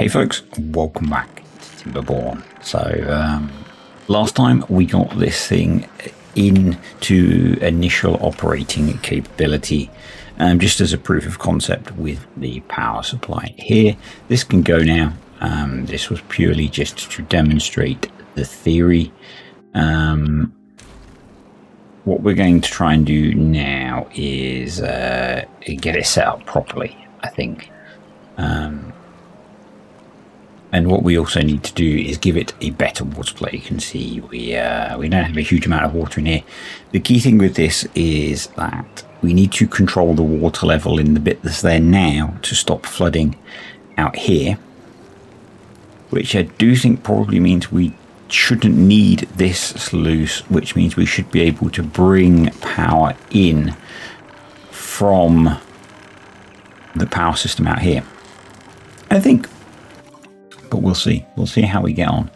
Hey folks, welcome back to TIMBERBORN. So last time we got this thing into initial operating capability, just as a proof of concept with the power supply here. This can go now. This was purely just to demonstrate the theory. What we're going to try and do now is get it set up properly, I think. And what we also need to do is give it a better water flow. You can see we don't have a huge amount of water in here. The key thing with this is that we need to control the water level in the bit that's there now to stop flooding out here, which I do think probably means we shouldn't need this sluice, which means we should be able to bring power in from the power system out here, I think. But we'll see. We'll see how we get on.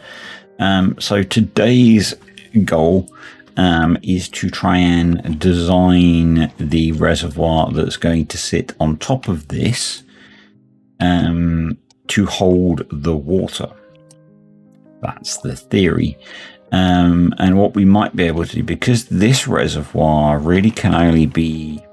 So today's goal is to try and design the reservoir that's going to sit on top of this to hold the water. That's the theory. And what we might be able to do, because this reservoir really can only be,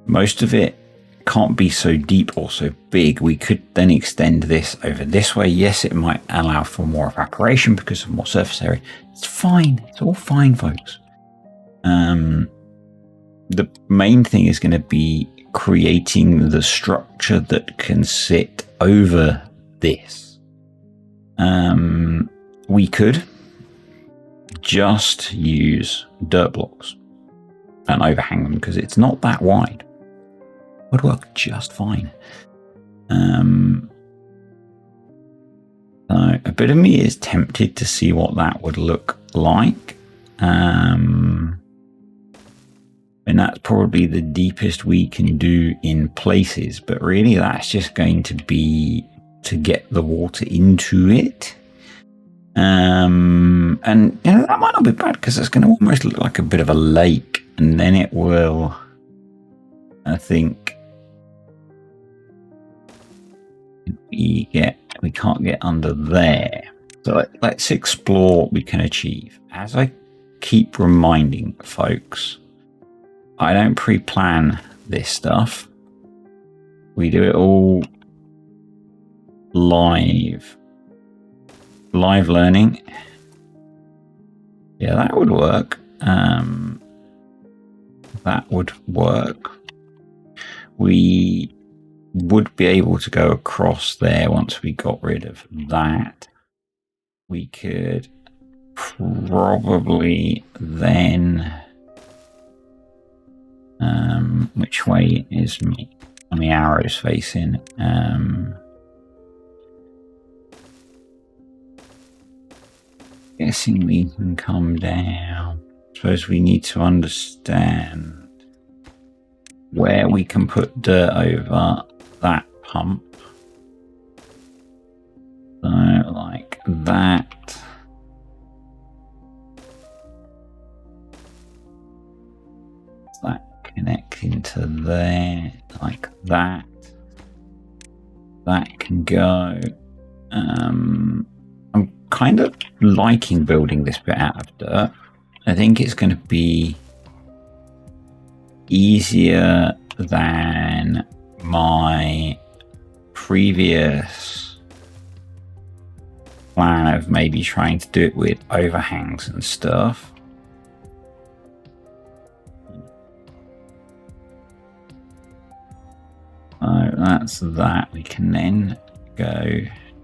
most of it can't be so deep or so big, we could then extend this over this way. Yes, it might allow for more evaporation because of more surface area. It's fine. It's all fine, folks. The main thing is going to be creating the structure that can sit over this. We could just use dirt blocks and overhang them because it's not that wide. Would work just fine. So a bit of me is tempted to see what that would look like. And that's probably the deepest we can do in places, but really that's just going to be to get the water into it. And you know, that might not be bad because it's going to almost look like a bit of a lake, and then it will, I think, we can't get under there. So let's explore what we can achieve. As I keep reminding folks, I don't pre-plan this stuff. We do it all live learning. Yeah, that would work. That would work. We would be able to go across there once we got rid of that. We could probably then which way is me on the arrows facing? Guessing we can come down. Suppose we need to understand where we can put dirt over that pump. So like that. That connecting to there, like that. That can go. I'm kind of liking building this bit out of dirt. I think it's going to be easier than my previous plan of maybe trying to do it with overhangs and stuff. So that's that. We can then go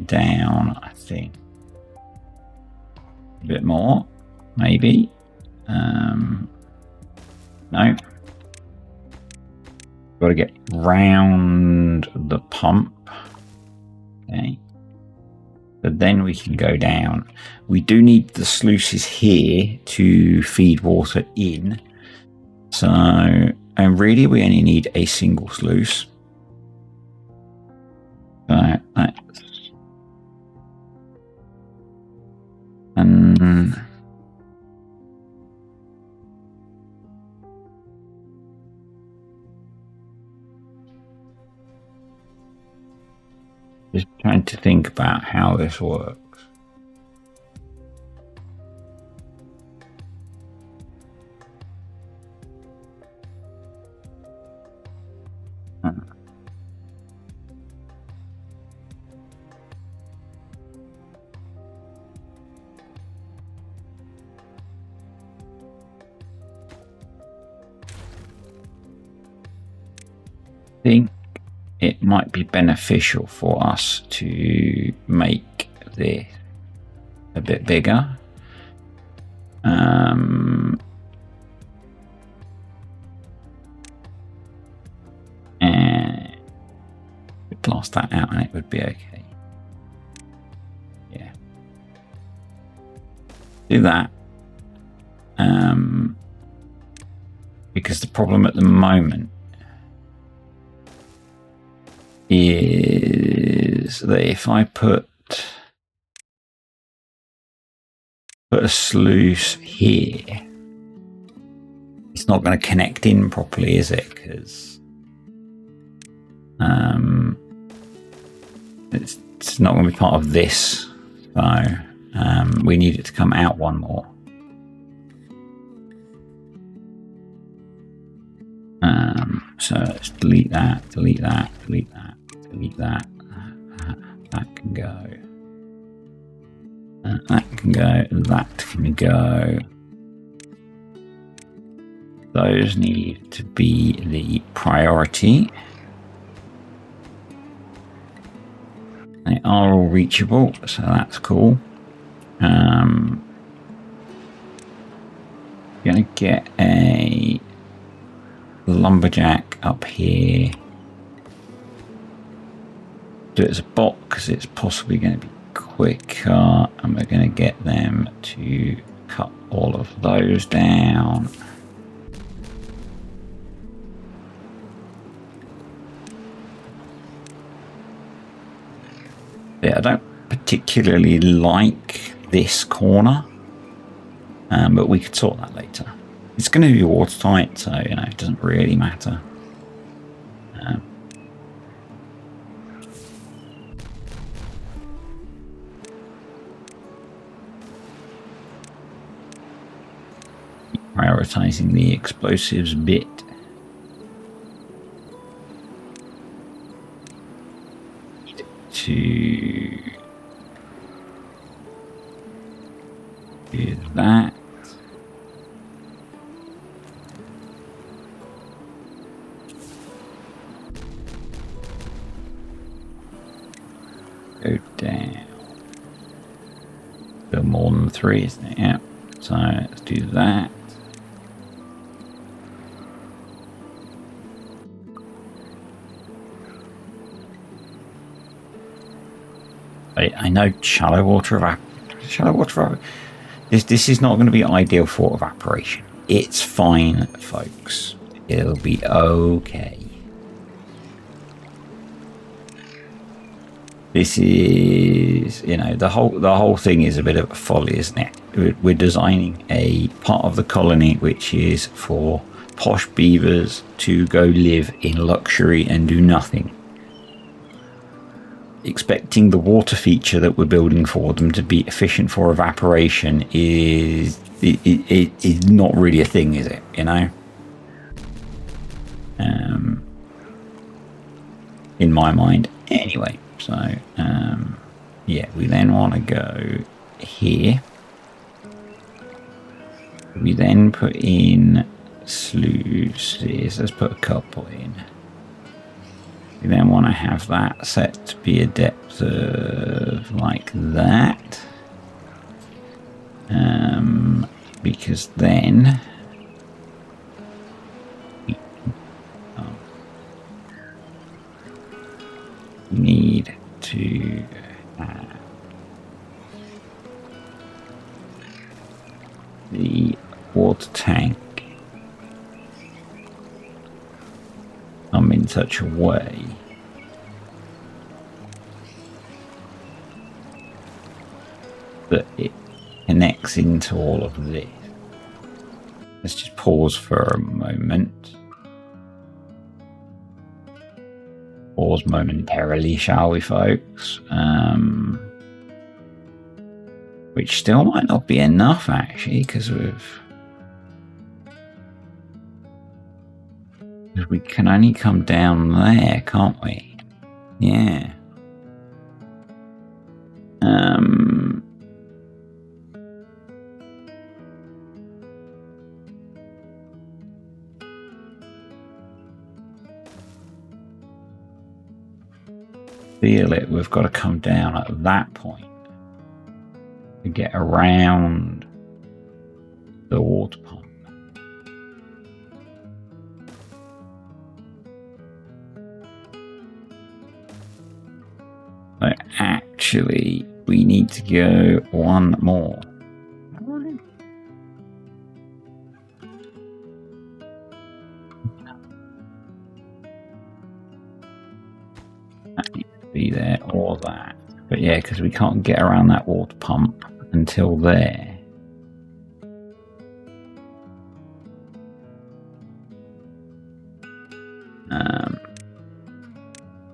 down, I think, a bit more, maybe. No. Got to get round the pump. Okay. But then we can go down. We do need the sluices here to feed water in. So, and really we only need a single sluice. So that's, and Just trying to think about how this works. I think it might be beneficial for us to make this a bit bigger. And blast that out and it would be okay. Yeah. Do that. Because the problem at the moment is that if I put a sluice here, it's not going to connect in properly, is it? Because it's not going to be part of this. So we need it to come out one more. So let's delete that, delete that, delete that, delete that. That can go. That can go. That can go. Those need to be the priority. They are all reachable, so that's cool. Gonna get a lumberjack up here. Do it as a bot because it's possibly going to be quicker, and we're going to get them to cut all of those down. Yeah, I don't particularly like this corner, but we could sort that later. It's going to be watertight, so you know it doesn't really matter. Prioritizing the explosives bit. To do that. Go down. Go more than 3, isn't it? Yeah. So let's do that. I know shallow water evaporation. This is not going to be ideal for evaporation. It's fine, folks. It'll be okay. This is, you know, the whole thing is a bit of a folly, isn't it? We're designing a part of the colony which is for posh beavers to go live in luxury and do nothing. Expecting the water feature that we're building for them to be efficient for evaporation is not really a thing, is it? You know, in my mind, anyway. So yeah, we then want to go here. We then put in sluices. Let's put a couple in. We then want to have that set to be a depth of like that. Because then we need to have the water tank come in such a way that it connects into all of this. Let's just pause for a moment. pause momentarily, shall we, folks? Which still might not be enough, actually, because we can only come down there, can't we? Yeah. Feel it, we've got to come down at that point to get around the water pump. So actually, we need to go one more. That needs to be there or that. But yeah, because we can't get around that water pump until there.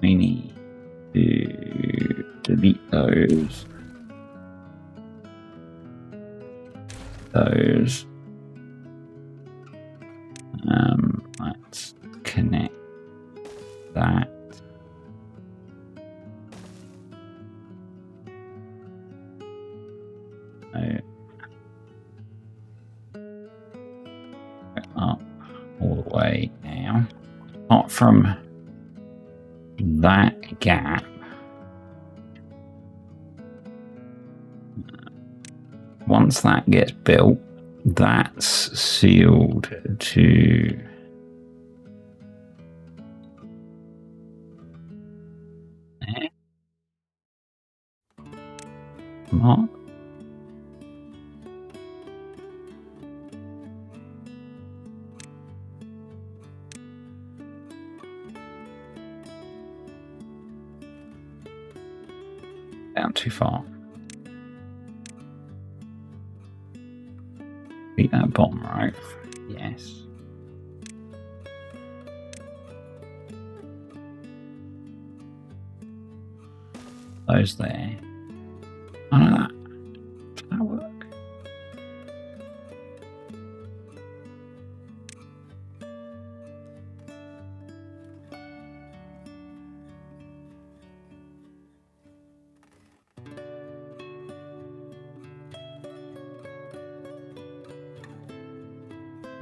We need to delete those. Let's connect that. Up all the way now. Apart from that gap, once that gets built, that's sealed to there. Mark. Down too far. Beat that bottom right. Yes. Those there. I know that. Does that work?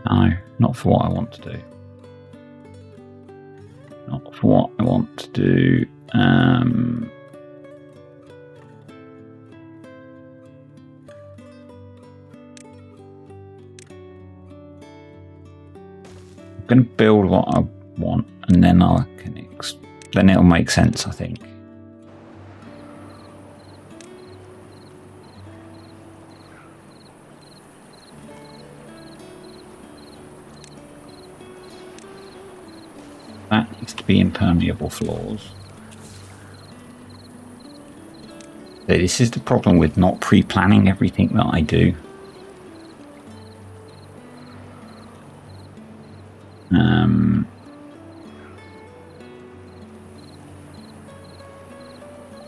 No, not for what I want to do. Not for what I want to do. I'm going to build what I want, and then I can then it'll make sense, I think. That needs to be impermeable floors. So this is the problem with not pre-planning everything that I do.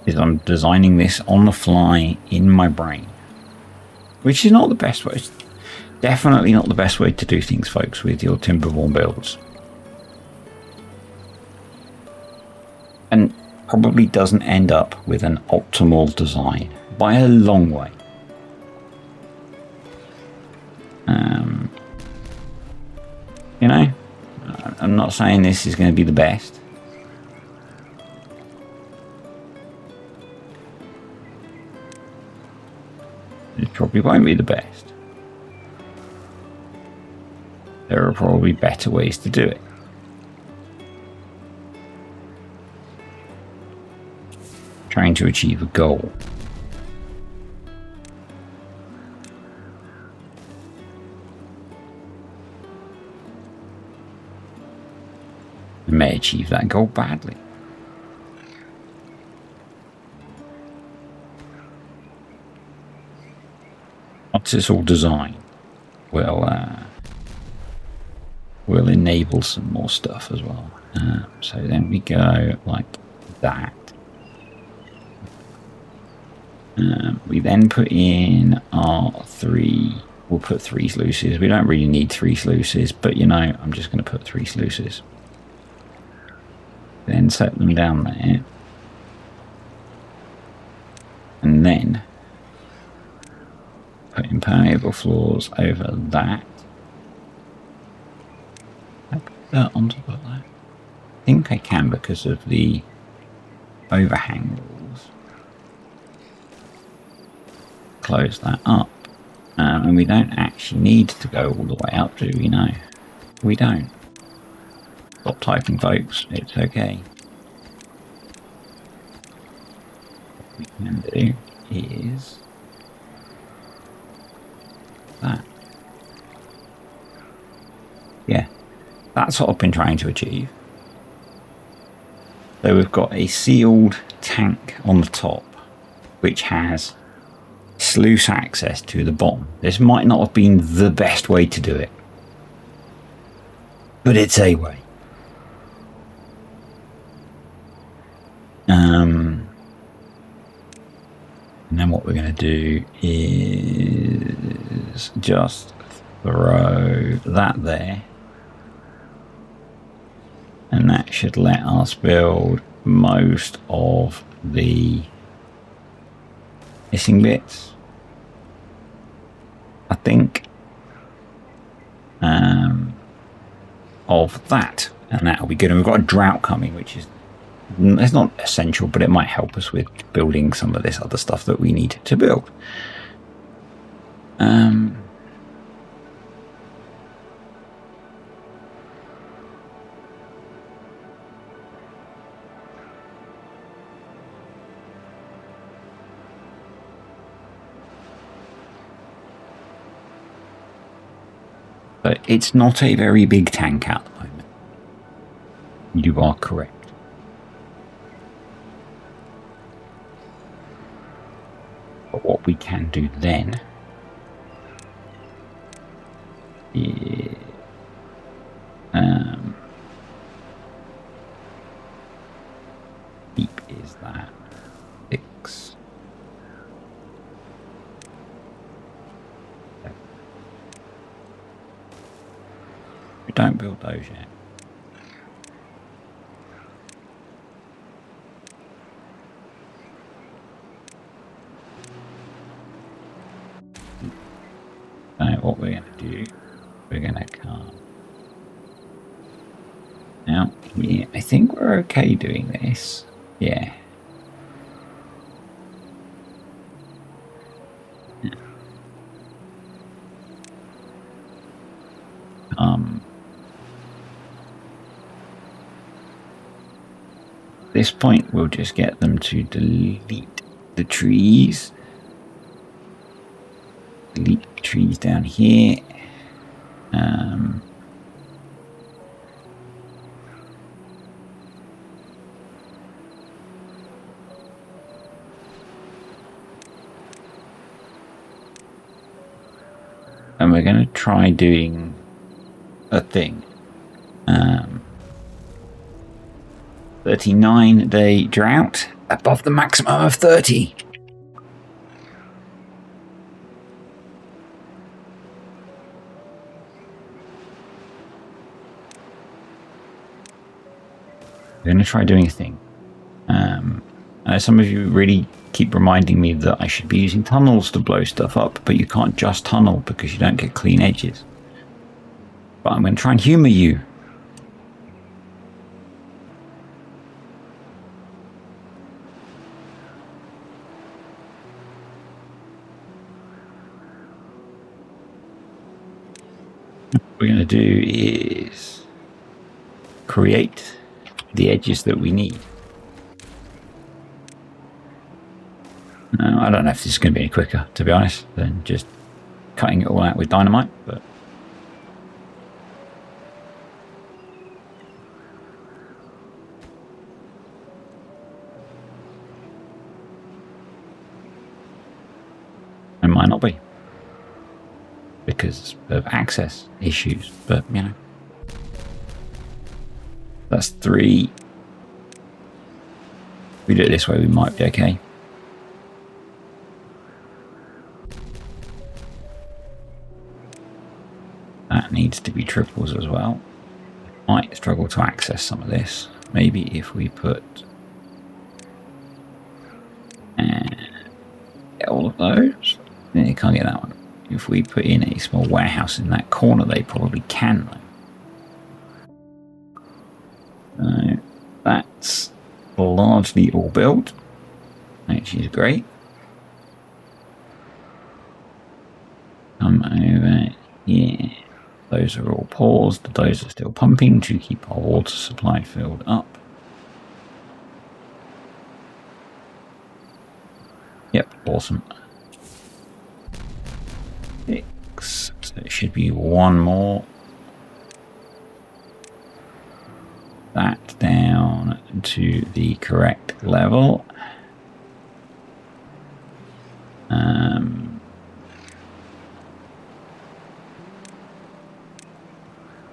Is I'm designing this on the fly in my brain, which is not the best way. It's definitely not the best way to do things, folks, with your TIMBERBORN builds. And probably doesn't end up with an optimal design by a long way. You know, I'm not saying this is going to be the best. It probably won't be the best. There are probably better ways to do it. Trying to achieve a goal. You may achieve that goal badly. Once it's all designed, well, will enable some more stuff as well. So then we go like that. We then put in our we'll put 3 sluices. We don't really need 3 sluices, but you know, I'm just going to put 3 sluices. Then set them down there. And then put impermeable floors over that. I put that on top of that. I think I can because of the overhang rules. Close that up. And we don't actually need to go all the way up, do we? No, we don't. Stop typing, folks. It's okay. What we can do is that. Yeah, that's what I've been trying to achieve. So we've got a sealed tank on the top, which has sluice access to the bottom. This might not have been the best way to do it, but it's a way. And then what we're going to do is just throw that there. And that should let us build most of the missing bits, I think, of that. And that'll be good. And we've got a drought coming, which is, it's not essential, but it might help us with building some of this other stuff that we need to build. But it's not a very big tank at the moment. You are correct. But what we can do then is deep is that 6. We don't build those yet. So what we're going to do, we're going to come out here. I think we're okay doing this. Yeah. At this point, we'll just get them to delete the trees. Delete the trees down here. And we're going to try doing a thing. 39-day drought above the maximum of 30. We're going to try doing a thing. Some of you really keep reminding me that I should be using tunnels to blow stuff up, but you can't just tunnel because you don't get clean edges. But I'm going to try and humor you. What we're going to do is create the edges that we need. I don't know if this is going to be any quicker, to be honest, than just cutting it all out with dynamite, but it might not be because of access issues, but you know. That's 3. If we do it this way, we might be okay. That needs to be triples as well. Might struggle to access some of this. Maybe if we put all of those. Yeah, you can't get that one. If we put in a small warehouse in that corner, they probably can though. So that's largely all built, which is great. Come over here. Those are all paused. Those are still pumping to keep our water supply filled up. Yep, awesome. 6. So it should be one more. That down to the correct level.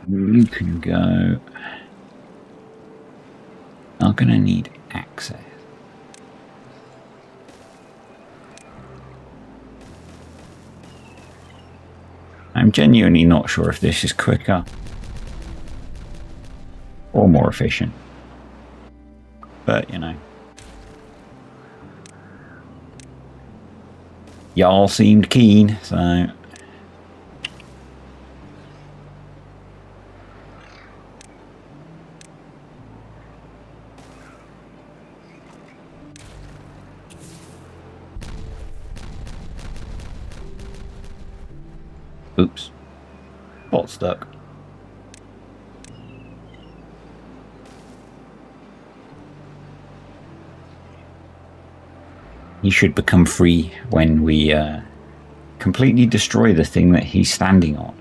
You can go. I'm going to need access. I'm genuinely not sure if this is quicker or more efficient. But, you know. Y'all seemed keen, so... Oops. Bot stuck. He should become free when we completely destroy the thing that he's standing on.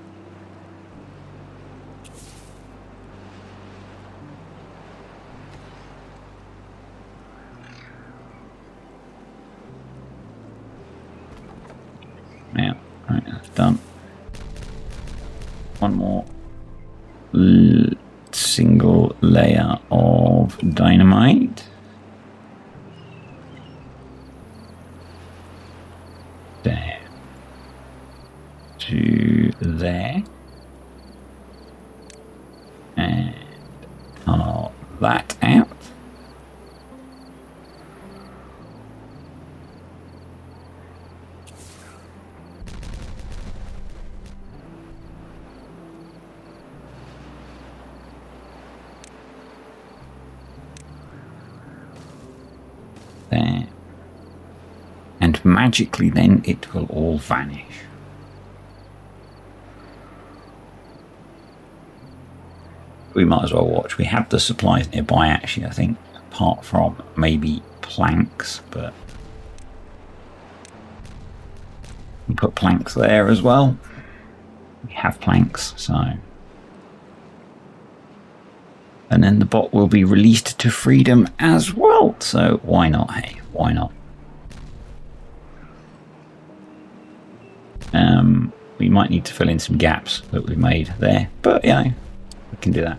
Yeah, right, that's done. One more single layer of dynamite. There. To there. And tunnel that out. There. And magically then it will all vanish. We might as well watch. We have the supplies nearby actually, I think, apart from maybe planks, but we put planks there as well. We have planks, so... And then the bot will be released to freedom as well. So why not? Hey, why not? We might need to fill in some gaps that we've made there, but you know, we can do that.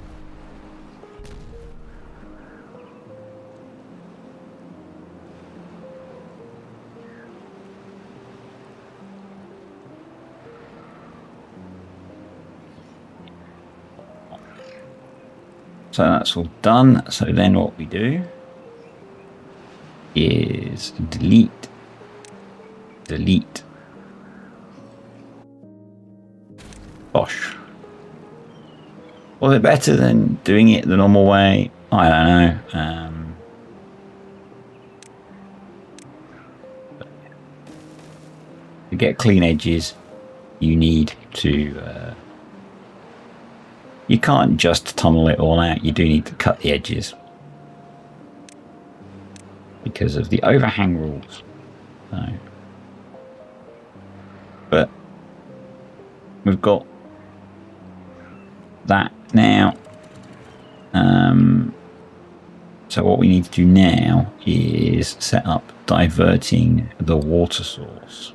So that's all done. So then what we do is delete, delete. Bosh. Was it better than doing it the normal way? I don't know. To get clean edges, you need to... you can't just tunnel it all out. You do need to cut the edges because of the overhang rules. So, but we've got that now. So what we need to do now is set up diverting the water source.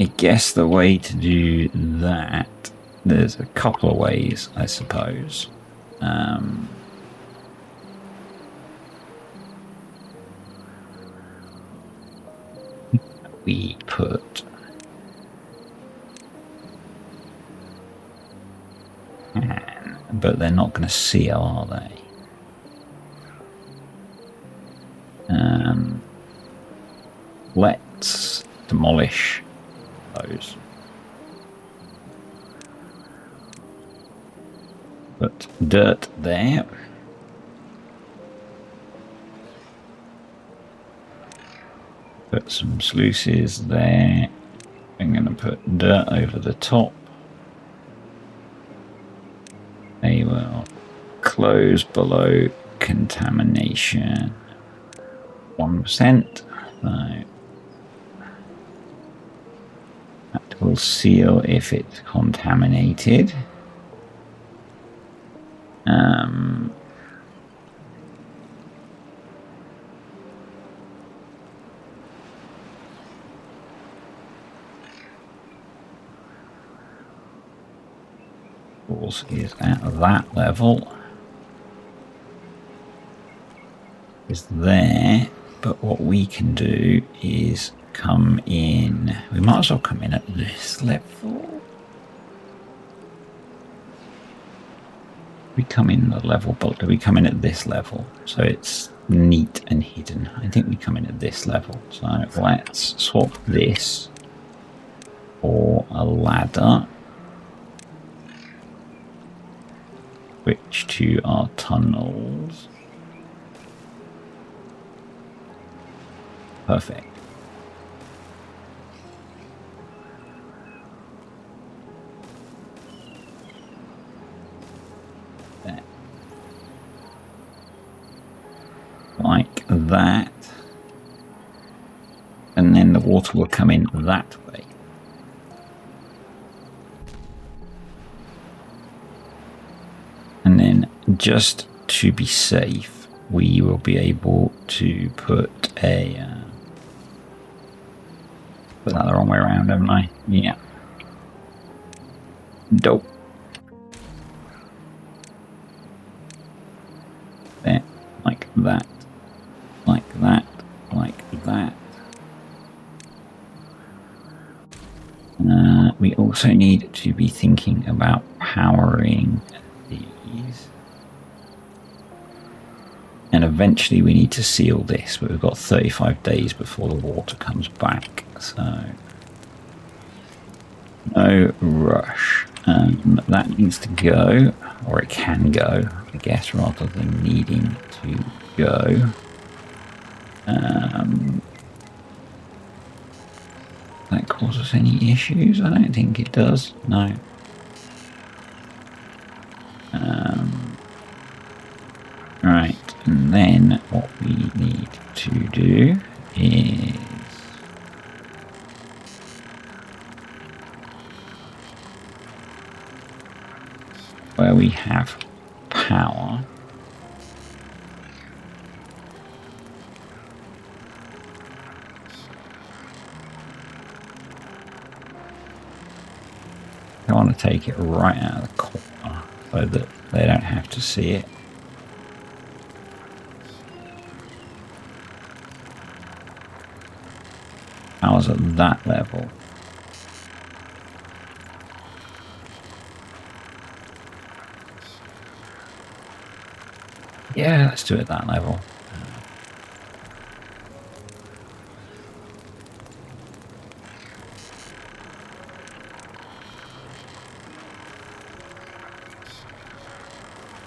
I guess the way to do that, there's a couple of ways, I suppose. We put but they're not going to seal, are they? Let's demolish those. Put dirt there. Put some sluices there. I'm going to put dirt over the top. They will close below contamination 1%. So that will seal if it's contaminated. Is at that level. Is there, but what we can do is come in. We might as well come in at this level. We come in the level, but do we come in at this level? So it's neat and hidden. I think we come in at this level. So let's swap this for a ladder. Switch to our tunnels. Perfect. There. Like that. And then the water will come in that way. And then just to be safe, we will be able to put a... put that the wrong way around, haven't I? Yeah. Dope. There. Like that. Like that. Like that. We also need to be thinking about powering these. And eventually we need to seal this, but we've got 35 days before the water comes back, so no rush. That needs to go, or it can go, I guess, rather than needing to go. That causes any issues? I don't think it does, no. Right, and then what we need to do is where we have power. I want to take it right out of the corner so that they don't have to see it. Power's at that level. Yeah, let's do it at that level.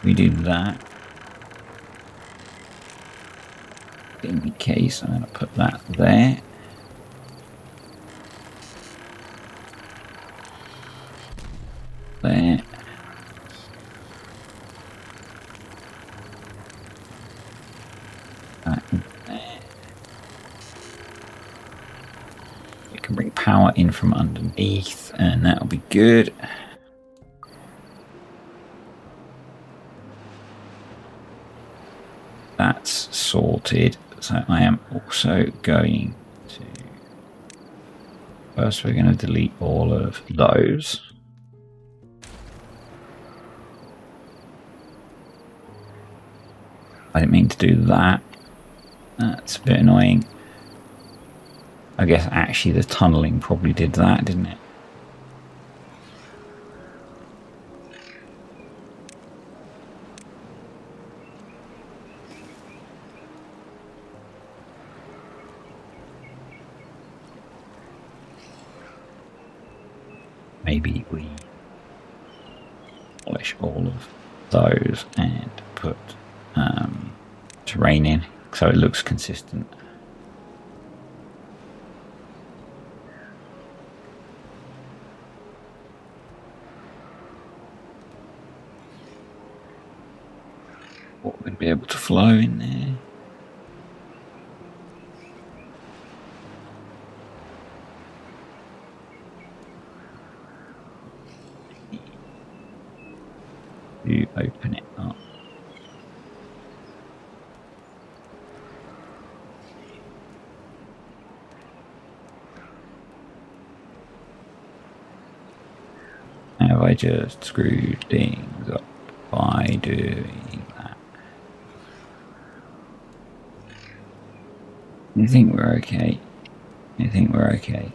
We do that. In the case, I'm going to put that there. There. That there. We can bring power in from underneath, and that'll be good. That's sorted. So I am also going to First, we're going to delete all of those. I didn't mean to do that. That's a bit annoying. I guess actually the tunneling probably did that, didn't it? Maybe we polish all of those and put terrain in so it looks consistent. What would be able to flow in there? You open it up. Have I just screwed things up by doing that? You think we're okay? You think we're okay?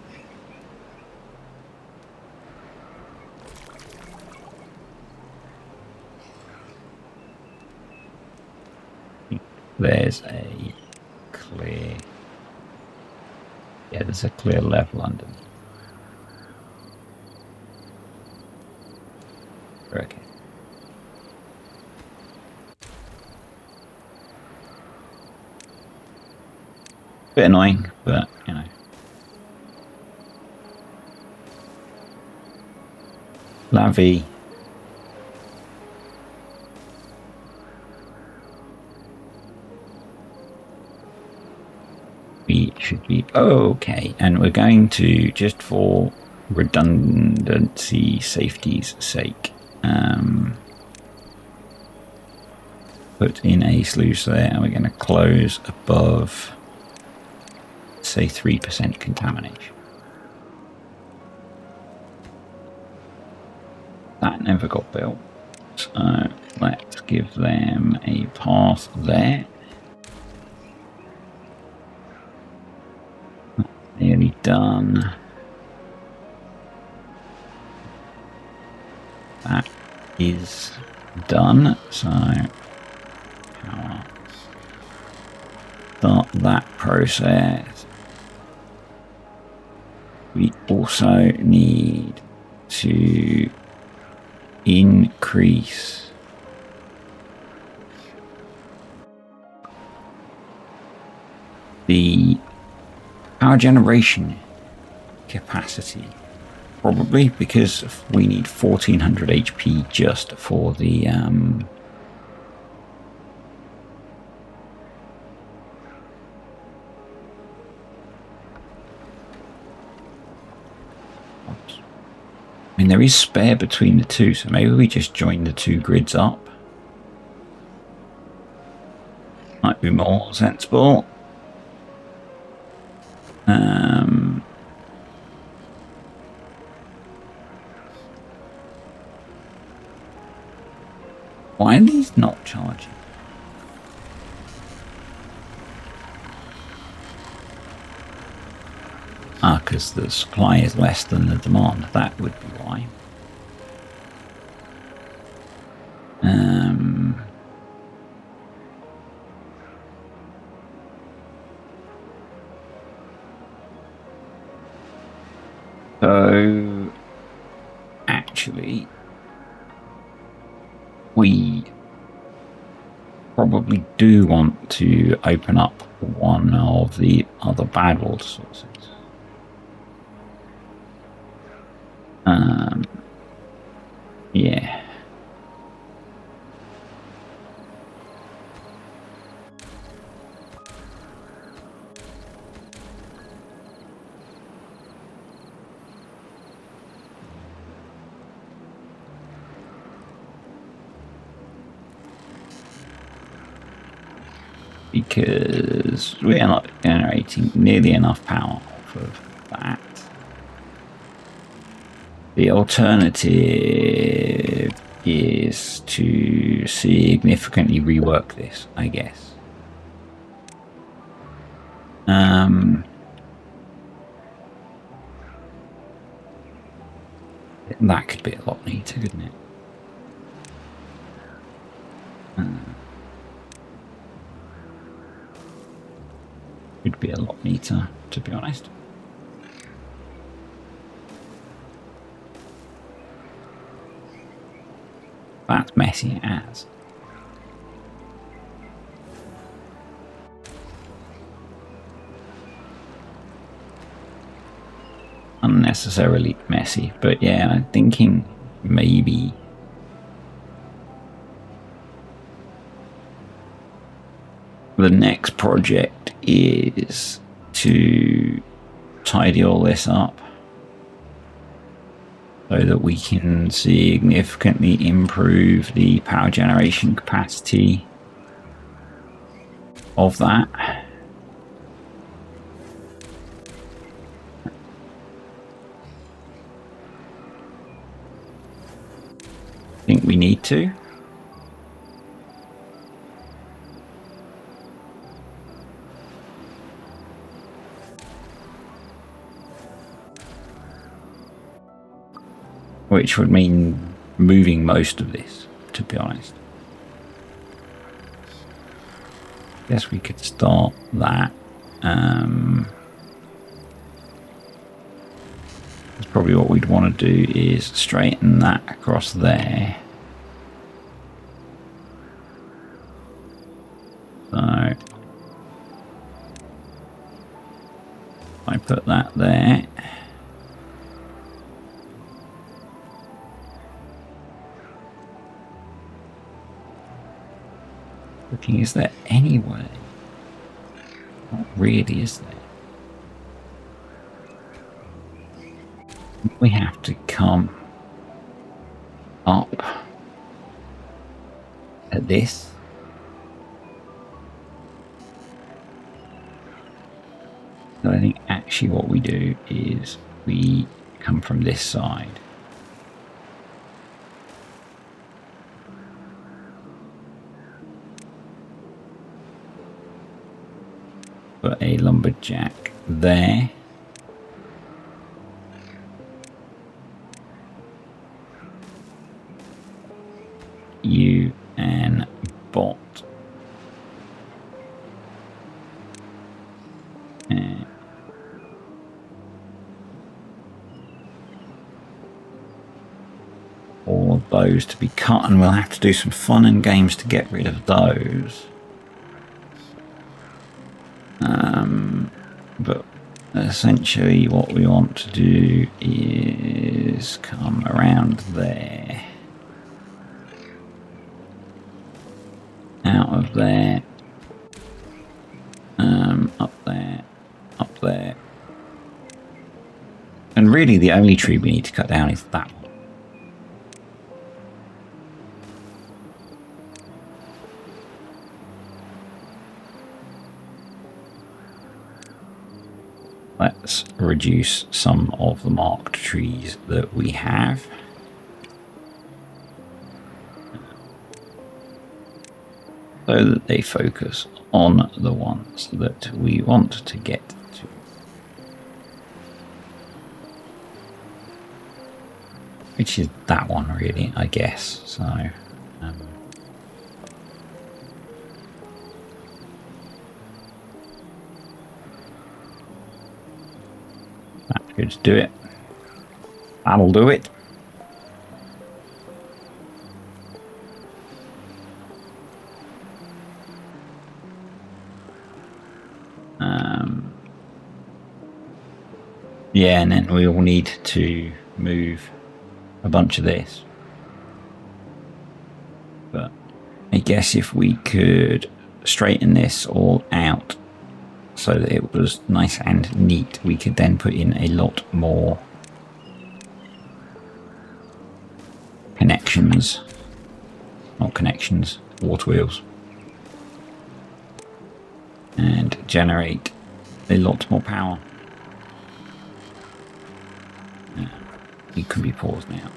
There's a clear... Yeah, there's a clear level under me. We're okay. Bit annoying, but, you know. La vie. We should be okay. And we're going to, just for redundancy, safety's sake, put in a sluice there, and we're going to close above, say, 3% contamination. That never got built, so let's give them a path there. Nearly done. That is done, so start that process. We also need to increase the power generation capacity, probably because we need 1400 HP just for the I mean, there is spare between the two, so maybe we just join the two grids up. Might be more sensible. Why are these not charging? Ah, because the supply is less than the demand. That would be why. So, actually, we probably do want to open up one of the other bad water sources. Yeah. Because we are not generating nearly enough power off of that. The alternative is to significantly rework this, I guess. That could be a lot neater, couldn't it? Could be a lot neater, to be honest. That's messy as. Unnecessarily messy, but yeah, I'm thinking maybe the next project is to tidy all this up so that we can significantly improve the power generation capacity of that. I think we need to. Which would mean moving most of this, to be honest. Guess we could start that. That's probably what we'd want to do, is straighten that across there. So I put that there. Looking, is there any way? Not really, is there? We have to come up at this. So I think actually what we do is we come from this side. Put a lumberjack there. You and bot. And all of those to be cut, and we'll have to do some fun and games to get rid of those. But essentially what we want to do is come around there, out of there, up there, up there. And really the only tree we need to cut down is that one. Let's reduce some of the marked trees that we have. So that they focus on the ones that we want to get to. Which is that one really, I guess. So that's good to do it. That'll do it. Yeah, and then we will need to move a bunch of this. But I guess if we could straighten this all out so that it was nice and neat, we could then put in a lot more connections. Not connections, water wheels. And generate a lot more power. it can be paused now.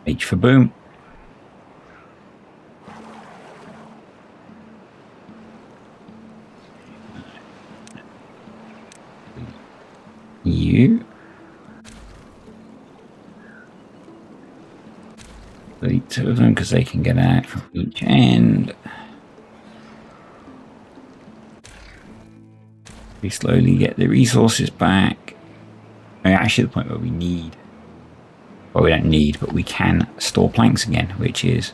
H for boom. You. Delete 2 of them because they can get out from each end. We slowly get the resources back. I mean, actually, the point where we need, well, we don't need, but we can store planks again, which is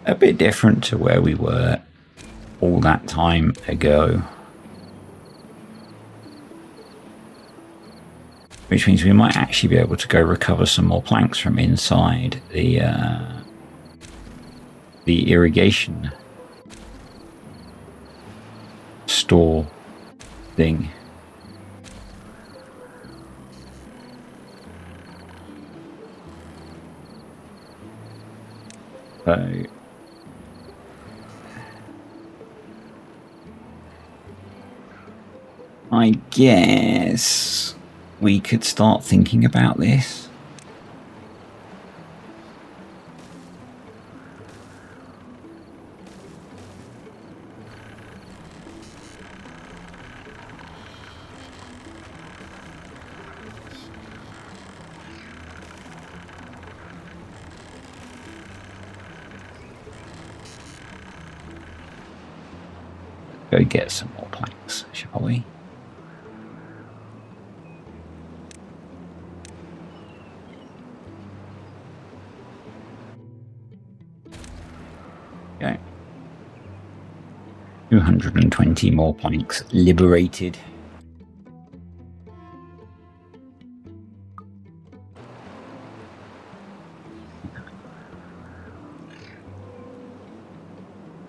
a bit different to where we were all that time ago. Which means we might actually be able to go recover some more planks from inside the irrigation store thing. So I guess we could start thinking about this. Go get some more planks, shall we? Okay. 220 more planks liberated.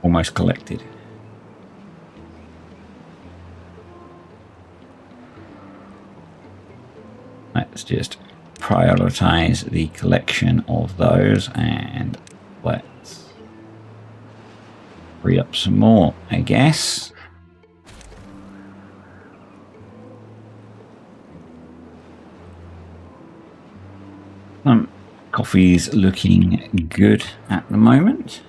Almost collected. Let's just prioritize the collection of those and let's free up some more, I guess. Coffee's looking good at the moment.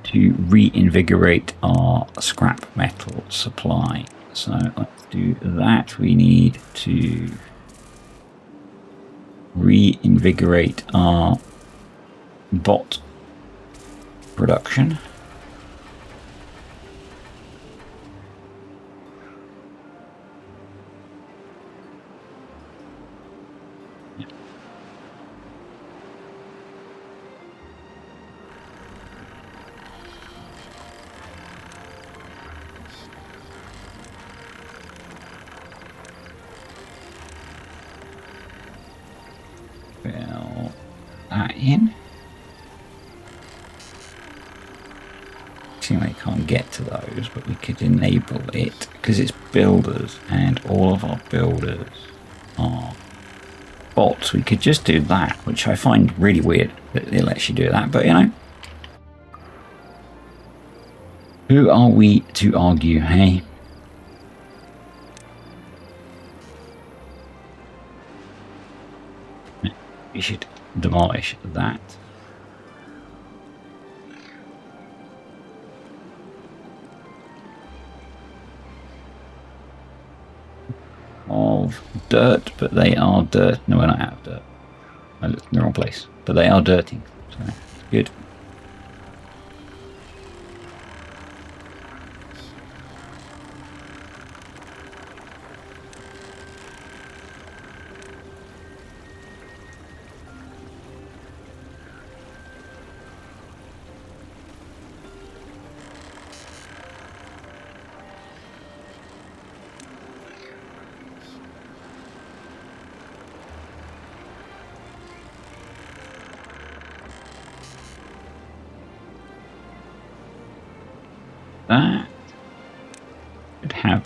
To reinvigorate our scrap metal supply. So let's do that. We need to reinvigorate our bot production. Fill that in. See, I can't get to those, but we could enable it because it's builders and all of our builders are bots. We could just do that, which I find really weird that it lets you do that, but you know, who are we to argue, hey? We should demolish that. Of dirt, but they are dirt. No, we're not out of dirt. I looked in the wrong place. But they are dirting, so good.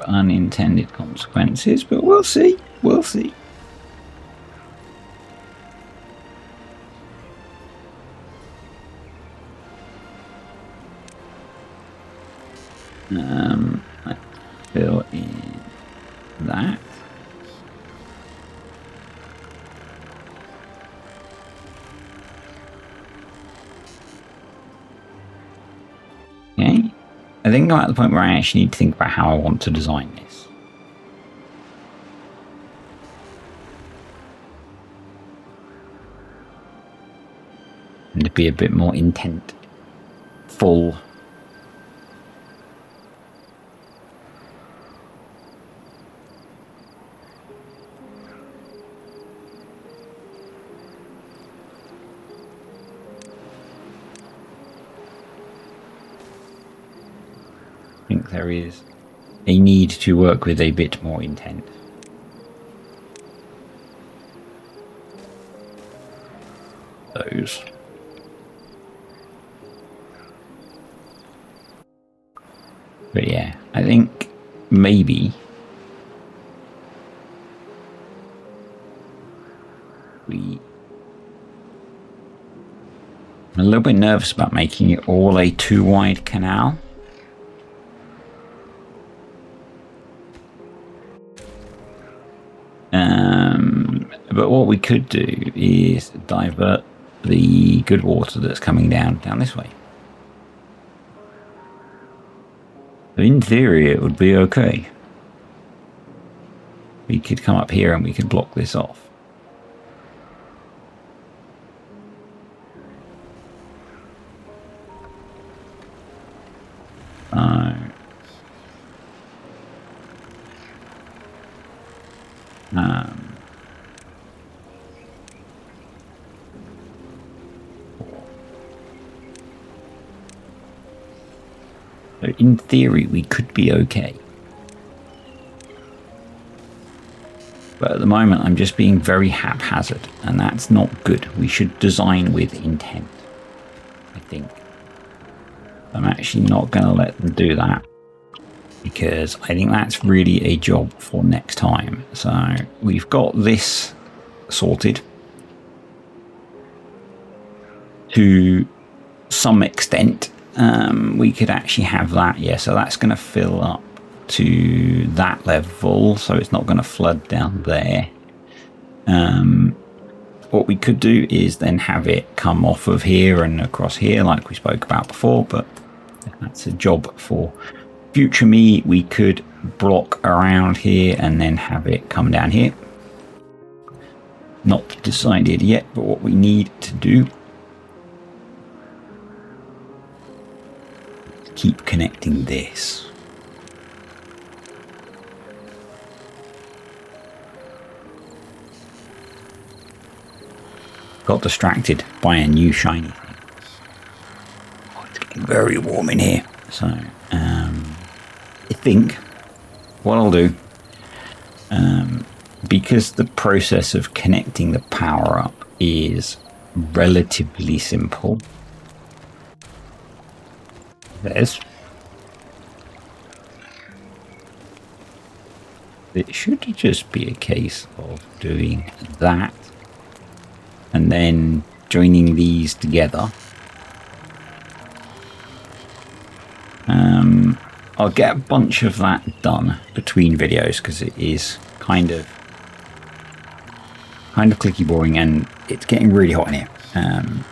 have unintended consequences, but we'll see. We'll see. Let's fill in that. Okay. I think I'm at the point where I actually need to think about how I want to design this. And to be a bit more intentful. I think there is a need to work with a bit more intent. Those. But yeah, I think maybe I'm a little bit nervous about making it all a too wide canal. But what we could do is divert the good water that's coming down this way. So in theory, it would be okay. We could come up here and we could block this off. So in theory, we could be okay. But at the moment, I'm just being very haphazard, and that's not good. We should design with intent, I think. I'm actually not going to let them do that, because I think that's really a job for next time. So we've got this sorted to some extent. We could actually have that, yeah, so that's going to fill up to that level, so it's not going to flood down there. What we could do is then have it come off of here and across here like we spoke about before, but that's a job for future me. We could block around here and then have it come down here. Not decided yet, but what we need to do, keep connecting this. Got distracted by a new shiny thing. Oh, it's getting very warm in here. So I think what I'll do, because the process of connecting the power up is relatively simple, it should just be a case of doing that and then joining these together. I'll get a bunch of that done between videos because it is kind of clicky boring and it's getting really hot in here.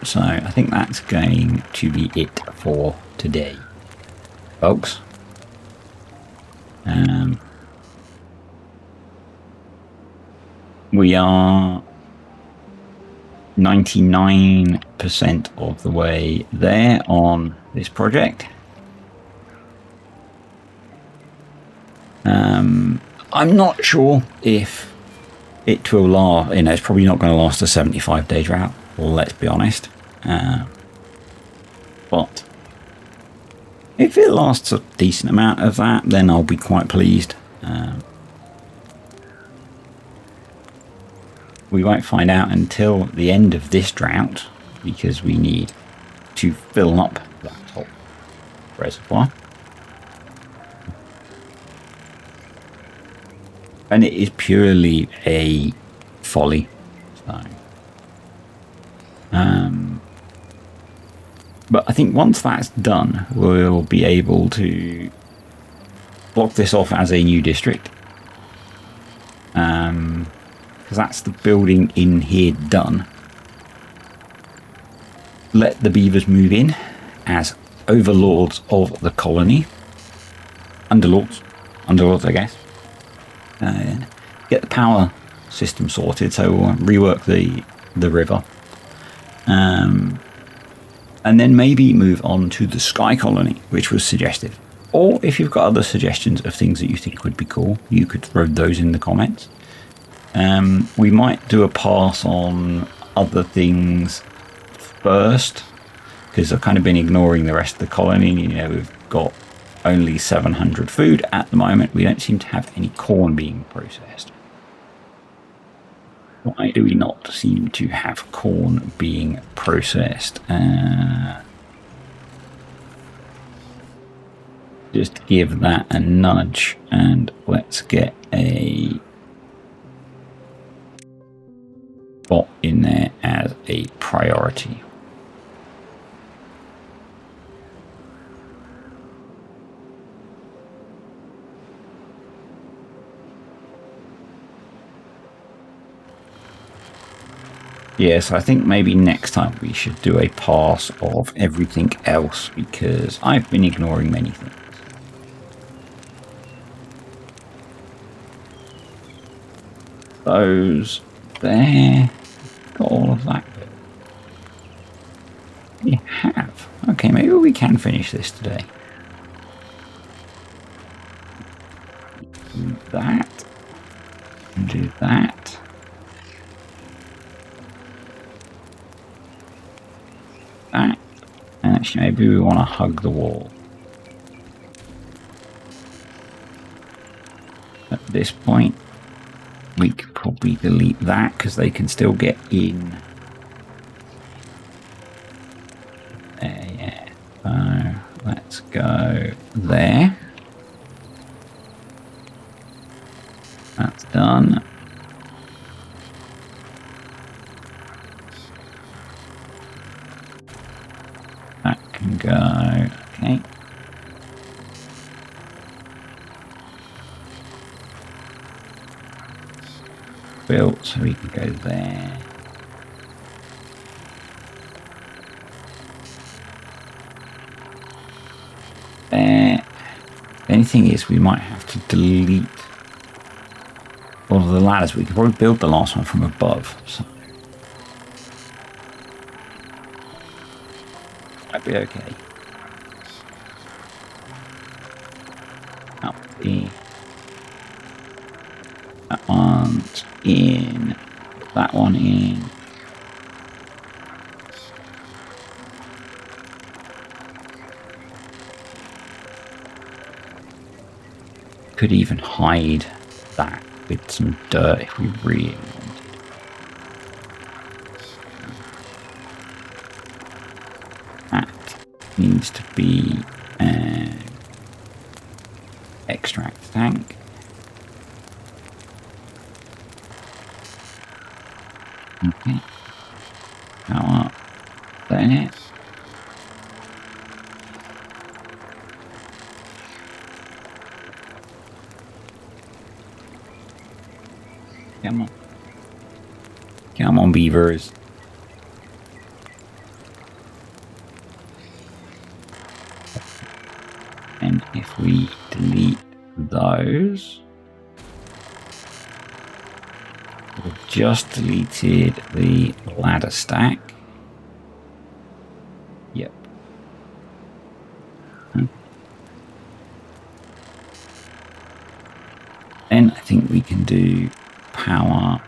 So I think that's going to be it for today, folks. We are 99% of the way there on this project. I'm not sure if it will last, it's probably not going to last a 75-day drought, well, let's be honest. But if it lasts a decent amount of that, then I'll be quite pleased. We won't find out until the end of this drought because we need to fill up that top reservoir. And it is purely a folly. So, but I think once that's done, we'll be able to block this off as a new district. Because that's the building in here done. Let the beavers move in as overlords of the colony. Underlords, I guess. Get the power system sorted, so we'll rework the river. And then maybe move on to the Sky Colony, which was suggested. Or if you've got other suggestions of things that you think would be cool, you could throw those in the comments. We might do a pass on other things first, because I've kind of been ignoring the rest of the colony. You know, we've got only 700 food at the moment. We don't seem to have any corn being processed. Why do we not seem to have corn being processed? Just give that a nudge and let's get a bot in there as a priority. Yes, I think maybe next time we should do a pass of everything else because I've been ignoring many things. Those there, got all of that. We have. Okay, maybe we can finish this today. Do that. Do that. That. And actually, maybe we want to hug the wall. At this point, we could probably delete that because they can still get in. There, yeah. So let's go there. That's done. That can go. Okay. Built, so we can go there. There. The only thing is we might have to delete all of the ladders. We could probably build the last one from above. So might be okay. Up the that one's in. That one in. Could even hide that with some dirt if we really wanted. That needs to be an extract tank. Okay. Now up there. Come on. Come on, beavers. And if we delete those, we've just deleted the ladder stack. Yep. Then I think we can do power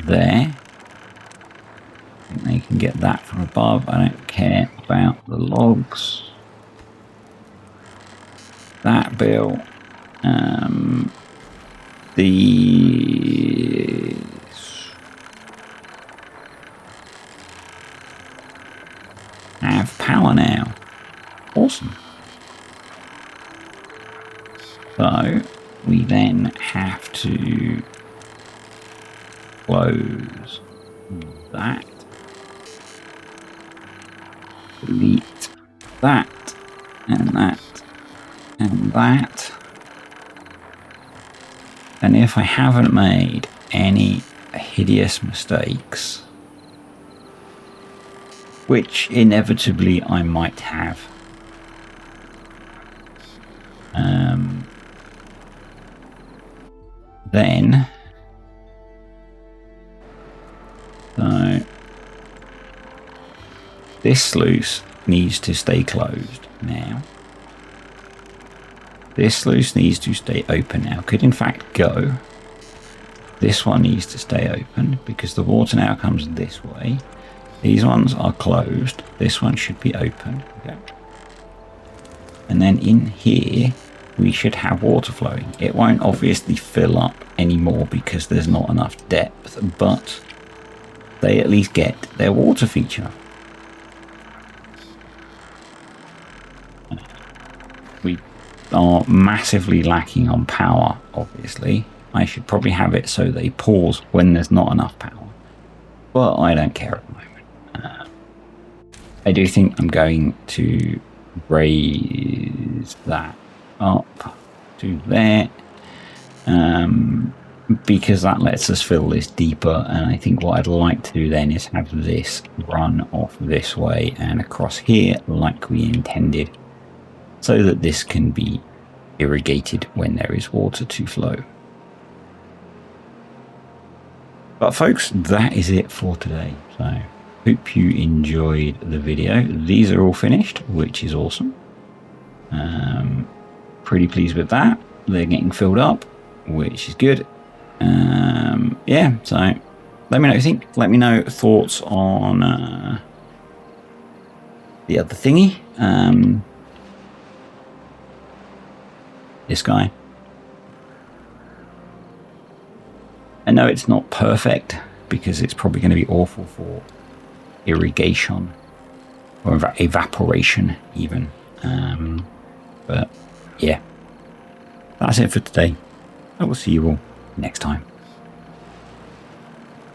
there. I think they can get that from above. I don't care about the logs. That bill. These. Have power now. Awesome. So we then have to close that, delete that, and that, and that. And if I haven't made any hideous mistakes, which inevitably I might have, then so this sluice needs to stay closed now. This sluice needs to stay open now. Could in fact go. This one needs to stay open because the water now comes this way. These ones are closed. This one should be open. Okay. And then in here, we should have water flowing. It won't obviously fill up anymore because there's not enough depth, but they at least get their water feature. We are massively lacking on power, obviously. I should probably have it so they pause when there's not enough power. But I don't care at the moment. I do think I'm going to raise that up to there. Because that lets us fill this deeper, and I think what I'd like to do then is have this run off this way and across here like we intended, so that this can be irrigated when there is water to flow. But folks, that is it for today. So hope you enjoyed the video. These are all finished, which is awesome. Pretty pleased with that. They're getting filled up, which is good. Yeah, so let me know what you think. Let me know thoughts on the other thingy. This guy. I know it's not perfect because it's probably going to be awful for irrigation or evaporation even. But yeah, that's it for today. I will see you all next time.